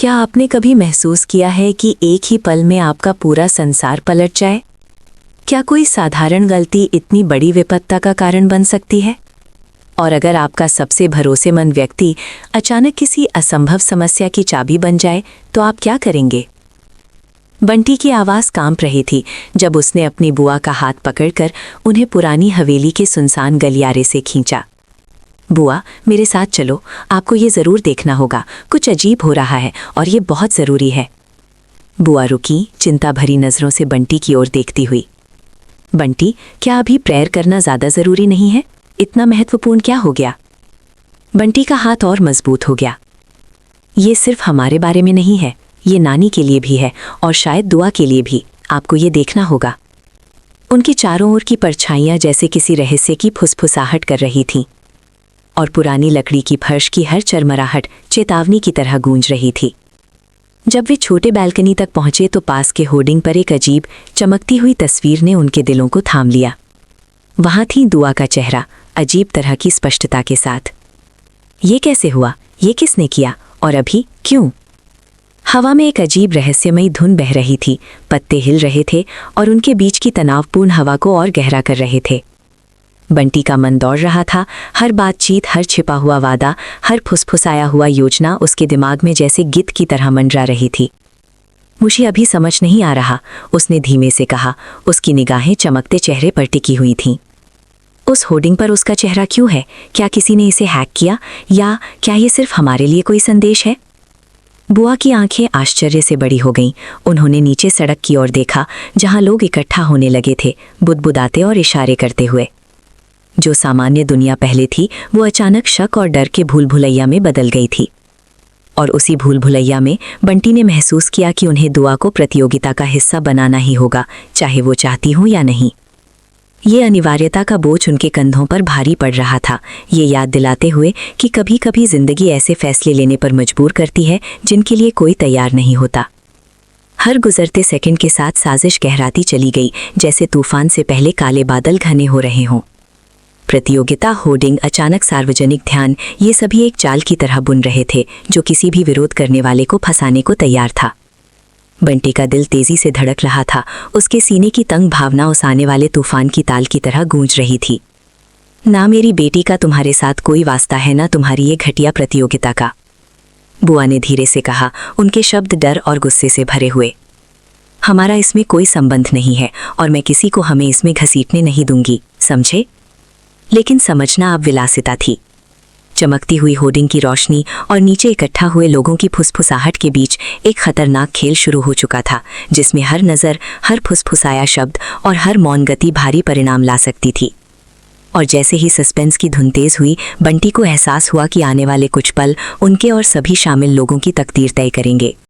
क्या आपने कभी महसूस किया है कि एक ही पल में आपका पूरा संसार पलट जाए? क्या कोई साधारण गलती इतनी बड़ी विपत्ता का कारण बन सकती है? और अगर आपका सबसे भरोसेमंद व्यक्ति अचानक किसी असंभव समस्या की चाबी बन जाए, तो आप क्या करेंगे? बंटी की आवाज़ कांप रही थी जब उसने अपनी बुआ का हाथ पकड़कर उन्हें पुरानी हवेली के सुनसान गलियारे से खींचा। बुआ, मेरे साथ चलो, आपको ये ज़रूर देखना होगा, कुछ अजीब हो रहा है और ये बहुत ज़रूरी है। बुआ रुकी, चिंता भरी नज़रों से बंटी की ओर देखती हुई। बंटी, क्या अभी प्रेयर करना ज़्यादा ज़रूरी नहीं है? इतना महत्वपूर्ण क्या हो गया? बंटी का हाथ और मजबूत हो गया। ये सिर्फ हमारे बारे में नहीं है, ये नानी के लिए भी है और शायद दुआ के लिए भी। आपको ये देखना होगा। उनकी चारों ओर की परछाइयाँ जैसे किसी रहस्य की फुसफुसाहट कर रही थीं और पुरानी लकड़ी की फर्श की हर चरमराहट चेतावनी की तरह गूंज रही थी। जब वे छोटे बालकनी तक पहुंचे तो पास के होर्डिंग पर एक अजीब चमकती हुई तस्वीर ने उनके दिलों को थाम लिया। वहां थी दुआ का चेहरा, अजीब तरह की स्पष्टता के साथ। ये कैसे हुआ? ये किसने किया? और अभी क्यों? हवा में एक अजीब रहस्यमयी धुन बह रही थी, पत्ते हिल रहे थे और उनके बीच की तनावपूर्ण हवा को और गहरा कर रहे थे। बंटी का मन दौड़ रहा था। हर बातचीत, हर छिपा हुआ वादा, हर फुसफुसाया हुआ योजना उसके दिमाग में जैसे गिद्ध की तरह मंडरा रही थी। मुझे अभी समझ नहीं आ रहा, उसने धीमे से कहा। उसकी निगाहें चमकते चेहरे पर टिकी हुई थीं। उस होर्डिंग पर उसका चेहरा क्यों है? क्या किसी ने इसे हैक किया, या क्या ये सिर्फ हमारे लिए कोई संदेश है? बुआ की आंखें आश्चर्य से बड़ी हो गईं। उन्होंने नीचे सड़क की ओर देखा, जहां लोग इकट्ठा होने लगे थे, बुदबुदाते और इशारे करते हुए। जो सामान्य दुनिया पहले थी, वो अचानक शक और डर के भूल भुलैया में बदल गई थी। और उसी भूल भुलैया में बंटी ने महसूस किया कि उन्हें दुआ को प्रतियोगिता का हिस्सा बनाना ही होगा, चाहे वो चाहती हो या नहीं। ये अनिवार्यता का बोझ उनके कंधों पर भारी पड़ रहा था, ये याद दिलाते हुए कि कभी कभी जिंदगी ऐसे फैसले लेने पर मजबूर करती है जिनके लिए कोई तैयार नहीं होता। हर गुजरते सेकंड के साथ साजिश गहराती चली गई, जैसे तूफान से पहले काले बादल घने हो रहे हों। प्रतियोगिता, होर्डिंग, अचानक सार्वजनिक ध्यान, ये सभी एक चाल की तरह बुन रहे थे जो किसी भी विरोध करने वाले को फंसाने को तैयार था। बंटी का दिल तेजी से धड़क रहा था। उसके सीने की तंग भावना उस आने वाले तूफान की ताल की तरह गूंज रही थी। ना मेरी बेटी का तुम्हारे साथ कोई वास्ता है, ना तुम्हारी ये घटिया प्रतियोगिता का, बुआ ने धीरे से कहा, उनके शब्द डर और गुस्से से भरे हुए। हमारा इसमें कोई संबंध नहीं है और मैं किसी को हमें इसमें घसीटने नहीं दूंगी, समझे? लेकिन समझना अब विलासिता थी। चमकती हुई होर्डिंग की रोशनी और नीचे इकट्ठा हुए लोगों की फुसफुसाहट के बीच एक खतरनाक खेल शुरू हो चुका था, जिसमें हर नज़र, हर फुसफुसाया शब्द और हर मौन गति भारी परिणाम ला सकती थी। और जैसे ही सस्पेंस की धुन तेज हुई, बंटी को एहसास हुआ कि आने वाले कुछ पल उनके और सभी शामिल लोगों की तकदीर तय करेंगे।